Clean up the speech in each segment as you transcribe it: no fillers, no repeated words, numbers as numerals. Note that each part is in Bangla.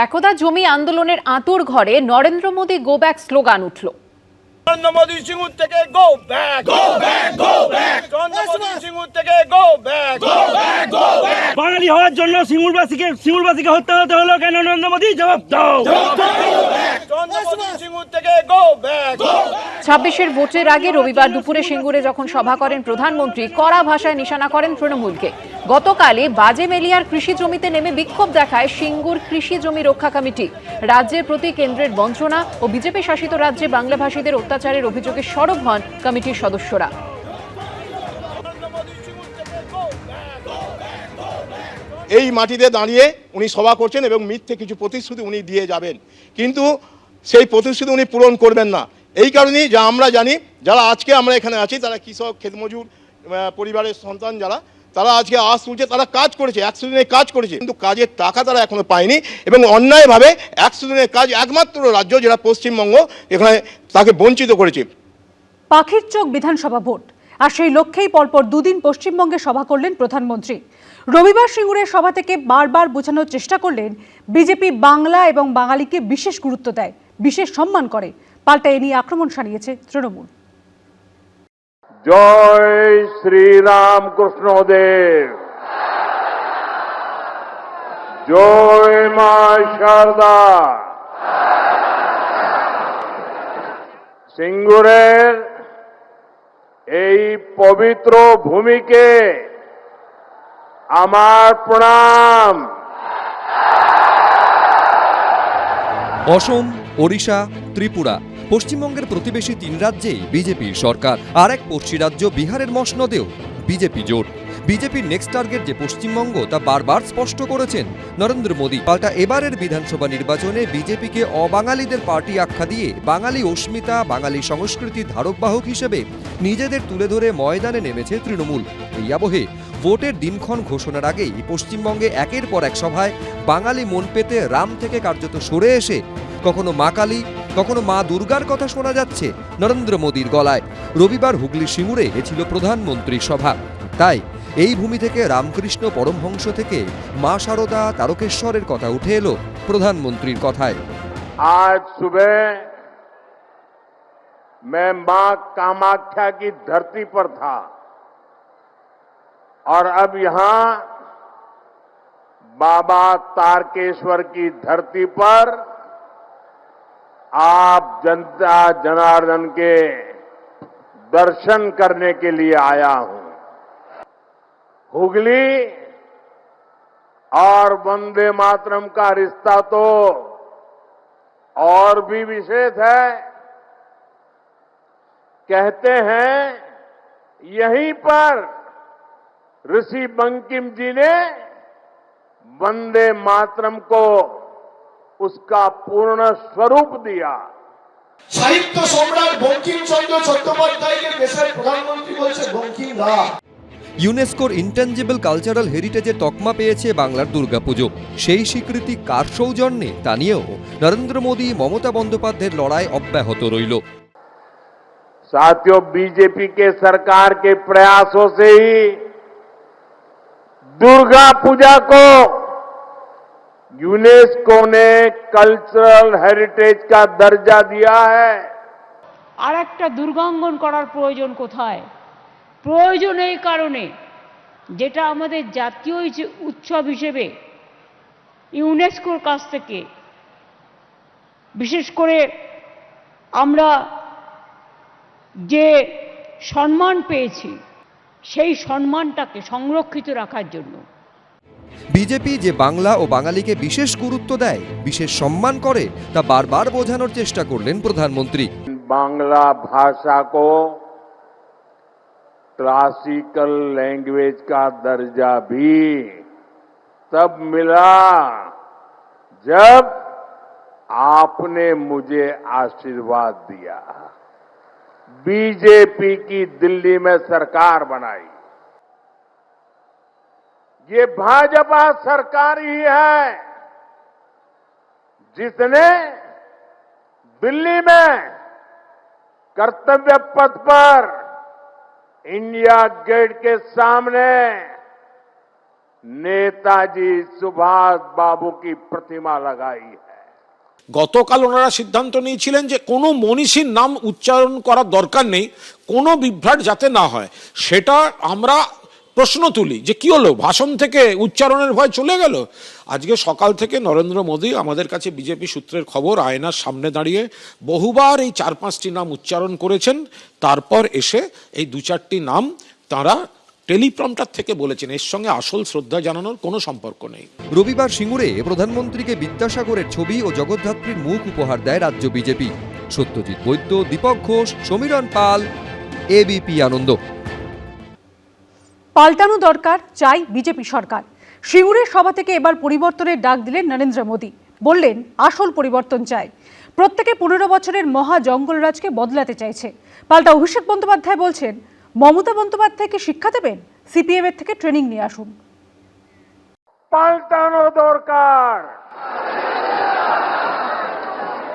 একদা জমি আন্দোলনের আঁতুড় ঘরে Narendra Modi go back slogan উঠল। নরেন্দ্র মোদী সিঙ্গুর থেকে go back, go back, go back. Narendra Modi Singur থেকে go back, go back, go back. বাঙালি হওয়ার জন্য সিঙ্গুরবাসীকে হত্যা হতে হলো কেন? নরেন্দ্র মোদী জবাব দাও। নরেন্দ্র মোদী সিঙ্গুর থেকে গো ব্যাক। 26-এর ভোটের আগে রবিবার দুপুরে সিঙ্গুরে যখন সভা করেন প্রধানমন্ত্রী, কড়া ভাষায় নিশানা করেন তৃণমূলকে। গতকালই বাজে মেলিয়ার কৃষি জমিতে নেমে বিক্ষোভ দেখায় সিঙ্গুর কৃষি জমি রক্ষা কমিটি। রাজ্যের প্রতি কেন্দ্রের বঞ্চনা ও বিজেপি শাসিত রাজ্যে বাংলাভাষীদের অত্যাচারের অভিযোগে সরব হন কমিটির সদস্যরা। এই মাটিতে দাঁড়িয়ে উনি সভা করছেন এবং মিথ্যে কিছু প্রতিশ্রুতি উনি দিয়ে যাবেন, কিন্তু সেই প্রতিশ্রুতি উনি পূরণ করবেন না। এই কারণেই যা আমরা জানি, যারা আজকে আমরা এখানে আছি তারা কৃষক ক্ষেতমজুর পরিবারের সন্তান, তারা আজকে আজ তুলছে, তারা কাজ করেছে, 100 দিনের কাজ করেছে, কিন্তু কাজের টাকা তারা এখনো পায়নি এবং অন্যায়ভাবে 100 দিনের কাজ একমাত্র রাজ্য যেটা পশ্চিমবঙ্গ, এখানে তাকে বঞ্চিত করেছে। পাখির চোখ বিধানসভা ভোট, আর সেই লক্ষ্যেই পরপর দুদিন পশ্চিমবঙ্গে সভা করলেন প্রধানমন্ত্রী। রবিবার সিঙ্গুরের সভা থেকে বারবার বোঝানোর চেষ্টা করলেন বিজেপি বাংলা এবং বাঙালিকে বিশেষ গুরুত্ব দেয়, বিশেষ সম্মান করে। পাল্টা এ নিয়ে আক্রমণ সানিয়েছে তৃণমূল। জয় শ্রী রাম কৃষ্ণদেব, জয় মা শারদা। সিঙ্গুরের এই পবিত্র ভূমিকে আমার প্রণাম। অসম, ওড়িশা, ত্রিপুরা, পশ্চিমবঙ্গের প্রতিবেশী 3 রাজ্যেই বিজেপির সরকার। আর এক পড়শি রাজ্য বিহারের মসনদেও বিজেপি জোট। বিজেপির নেক্সট টার্গেট যে পশ্চিমবঙ্গ, তা বারবার স্পষ্ট করেছেন নরেন্দ্র মোদী। পাল্টা এবারের বিধানসভা নির্বাচনে বিজেপিকে অবাঙালিদের পার্টি আখ্যা দিয়ে বাঙালি অস্মিতা, বাঙালি সংস্কৃতির ধারকবাহক হিসেবে নিজেদের তুলে ধরে ময়দানে নেমেছে তৃণমূল। এই আবহে ভোটের দিনক্ষণ ঘোষণার আগেই পশ্চিমবঙ্গে একের পর এক সভায় বাঙালি মন পেতে রাম থেকে কার্যত সরে এসে কখনো মা কালী, কখনো মা দুর্গার কথা শোনা যাচ্ছে নরেন্দ্র মোদীর গলায়। রবিবার হুগলি সিঙ্গুরে ছিল প্রধানমন্ত্রীর সভা, তাই এই ভূমি থেকে রামকৃষ্ণ পরমহংস থেকে মা শারদা, তারকেশ্বরের কথা উঠে এলো প্রধানমন্ত্রীর কথায়। आज सुबह मैं मां कामाख्या की धरती पर था और अब यहां बाबा तारकेश्वर की धरती पर आप जनता जनार्दन के दर्शन करने के लिए आया हूं। हुगली और वंदे मातरम का रिश्ता तो और भी विशेष है। कहते हैं यहीं पर ऋषि बंकिम जी ने वंदे मातरम को उसका पूर्ण स्वरूप दिया। সাহিত্য সম্রাট বঙ্কিমচন্দ্র চট্টোপাধ্যায়কে দেশের প্রধানমন্ত্রী বলছে বঙ্কিম দা। ইউনেস্কোর ইনট্যাঞ্জিবল কালচারাল হেরিটেজের তকমা পেয়েছে বাংলার দুর্গাপুজো। সেই স্বীকৃতি কার সৌজন্যে, তা নিয়েও নরেন্দ্র মোদী, মমতা বন্দ্যোপাধ্যায়ের লড়াই অব্যাহত রইল। साथियों, बीजेपी के सरकार के प्रयासों से ही दुर्गा पूजा को यूनेस्को ने कल्चरल हेरिटेज का दर्जा दिया है। আর একটা দুর্গাঙ্গন করার প্রয়োজন কোথায়? প্রয়োজন এই কারণে, যেটা আমাদের জাতীয় উৎসব হিসেবে ইউনেস্কোর কাছ থেকে বিশেষ করে আমরা যে সম্মান পেয়েছি, সেই সম্মানটাকে সংরক্ষিত রাখার জন্য। বিজেপি যে বাংলা ও বাঙালিকে বিশেষ গুরুত্ব দেয়, বিশেষ সম্মান করে, তা বারবার বোঝানোর চেষ্টা করলেন প্রধানমন্ত্রী। बांग्ला भाषा को क्लासिकल लैंग्वेज का दर्जा भी तब मिला जब आपने मुझे आशीर्वाद दिया, बीजेपी की दिल्ली में सरकार बनाई। ये भाजपा सरकार ही है जिसने दिल्ली में कर्तव्य पथ पर इंडिया गेट के सामने नेताजी सुभाष बाबू की प्रतिमा लगाई है। গতকাল ওনারা সিদ্ধান্ত নিয়েছিলেন যে কোনো মনীষীর নাম উচ্চারণ করার দরকার নেই, কোনো বিভ্রাট যাতে না হয়, সেটা আমরা প্রশ্ন তুলি যে কি হলো, ভাষণ থেকে উচ্চারণের ভয় চলে গেল। আজকে সকাল থেকে নরেন্দ্র মোদী আমাদের কাছে বিজেপি সূত্রের খবর আয়নার সামনে দাঁড়িয়ে বহুবার এই 4-5টি নাম উচ্চারণ করেছেন, তারপর এসে এই 2-4টি নাম তারা টেলিপ্রম্পটার থেকে বলেছেন। এর সঙ্গে আসল শ্রদ্ধা জানানোর কোনো সম্পর্ক নেই। রবিবার সিঙ্গুরে প্রধানমন্ত্রীকে বিদ্যাসাগরের ছবি ও জগদ্ধাত্রীর মুখ উপহার দেয় রাজ্য বিজেপি। সত্যজিৎ বৈদ্য, দীপক ঘোষ, সমীরণ পাল, এবিপি আনন্দ। পাল্টানো দরকার, চাই বিজেপি সরকার। সিঙ্গুরের সভা থেকে এবার পরিবর্তনের ডাক দিলেন নরেন্দ্র মোদী। বললেন আসল পরিবর্তন চাই। প্রত্যেকে 15 বছরের মহা জঙ্গলরাজকে বদলাতে চাইছে। পাল্টা অভিষেক বন্দ্যোপাধ্যায় বলছেন মমতা বন্দ্যোপাধ্যায়কে শিক্ষা দেবেন, সিপিএম এর থেকে ট্রেনিং নিয়ে আসুন। পাল্টানো দরকার,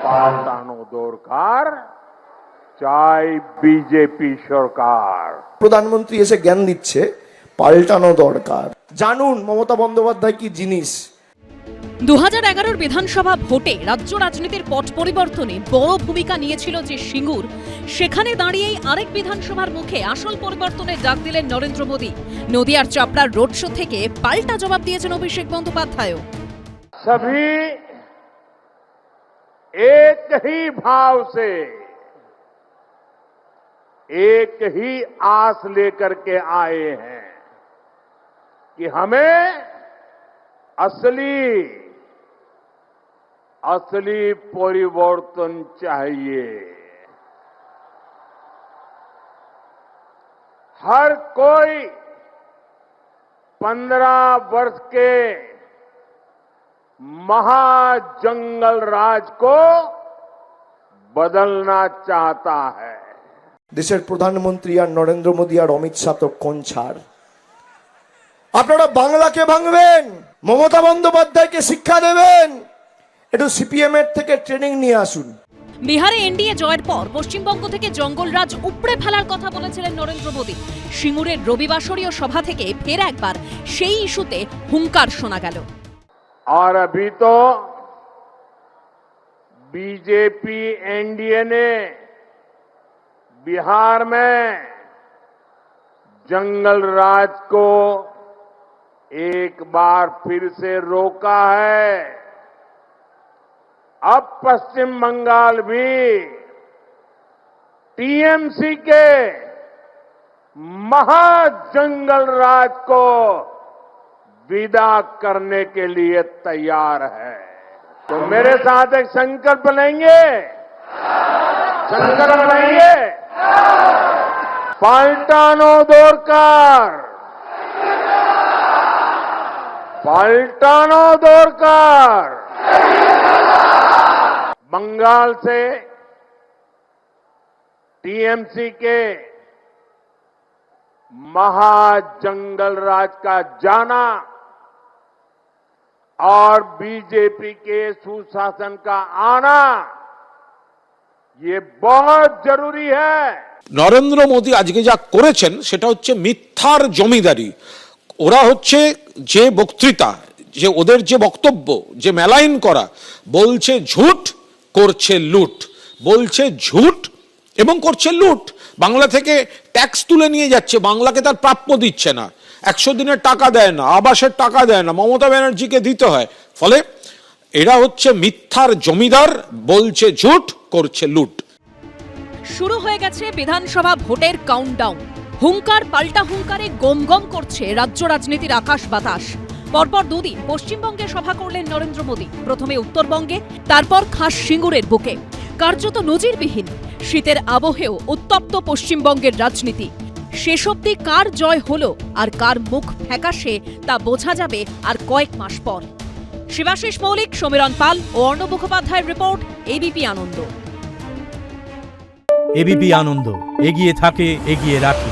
পাল্টানো দরকার, চাই বিজেপি সরকার। প্রধানমন্ত্রী এসে জ্ঞান দিচ্ছে পাল্টানো দরকার। জানুন মমতা বন্দ্যোপাধ্যায় কি জিনিস। 2011 বিধানসভা ভোটে রাজ্য রাজনীতির পট পরিবর্তনে বড় ভূমিকা নিয়েছিল যে সিঙ্গুর, সেখানে দাঁড়িয়েই আরেক বিধানসভার মুখে আসল পরিবর্তনের ডাক দিলেন নরেন্দ্র মোদী। নদিয়ার চাপড়ার রোড শো থেকে পাল্টা জবাব দিয়েছেন অভিষেক বন্দ্যোপাধ্যায়। सभी एक ही भाव से, एक ही आस लेकर के आए हैं कि हमें असली परिवर्तन चाहिए। हर कोई 15 वर्ष के महाजंगल राज को बदलना चाहता है। দেশের প্রধানমন্ত্রী আর নরেন্দ্র মোদী আর অমিত শাহ তো কোন ছাড়। আপনারা বাংলাকে ভাঙবেন, মমতা বন্দ্যোপাধ্যায়কে শিক্ষা দেবেন, একটু সিপিএম এর থেকে ট্রেনিং নিয়ে আসুন। বিহারে এনডিএ জয়ের পর পশ্চিমবঙ্গ থেকে জঙ্গলরাজ উপড়ে ফেলার কথা বলেছিলেন নরেন্দ্র মোদী। সিঙ্গুরের রবিবাসরীয় সভা থেকে ফের একবার সেই ইস্যুতে হুঙ্কার শোনা গেল। और अभी तो बीजेपी एनडीए ने बिहार में जंगल राज को एक बार फिर से रोका है। अब पश्चिम बंगाल भी टीएमसी के महाजंगल राज को विदा करने के लिए तैयार है। तो मेरे साथ एक संकल्प लेंगे, संकल्प लेंगे, पलटानो दरकार, पलटानो दरकार। बंगाल से टीएमसी के महाजंगल राज का जाना और बीजेपी के सुशासन का आना, ये बहुत जरूरी है। নরেন্দ্র মোদী আজকে যা করেছেন সেটা হচ্ছে মিথ্যার জমিদারি। ওরা হচ্ছে যে বক্তৃতা, যে ওদের যে বক্তব্য, যে মেলাইন করা, বলছে ঝুট করছে লুট, বলছে ঝুট এবং করছে লুট। বাংলা থেকে ট্যাক্স তুলে নিয়ে যাচ্ছে, বাংলাকে তার প্রাপ্য দিচ্ছে না, 100 দিনের টাকা দেয় না, আবাসের টাকা দেয় না, মমতা ব্যানার্জিকে দিতে হয়। ফলে এরা হচ্ছে মিথ্যার জমিদার, বলছে ঝুট করছে লুট। শুরু হয়ে গেছে বিধানসভা ভোটের কাউন্টডাউন। হুঙ্কার পাল্টা হুঙ্কারে গম গম করছে রাজ্য রাজনীতির আকাশ বাতাস। পরপর দুদিন পশ্চিমবঙ্গে সভা করলেন নরেন্দ্র মোদী। প্রথমে উত্তরবঙ্গে, তারপর খাস সিঙ্গুরের বুকে। কার্যত নজিরবিহীন। শীতের আবহেও উত্তপ্ত পশ্চিমবঙ্গের রাজনীতি। শেষ অবধি কার জয় হলো আর কার মুখ ফ্যাকাশে তা বোঝা যাবে আর কয়েক মাস পর। শিবাশিস মৌলিক, সমীরণ পাল ও অর্ণব মুখোপাধ্যায়ের রিপোর্ট, এবিপি আনন্দ। এবিপি আনন্দ, এগিয়ে থাকে, এগিয়ে রাখে।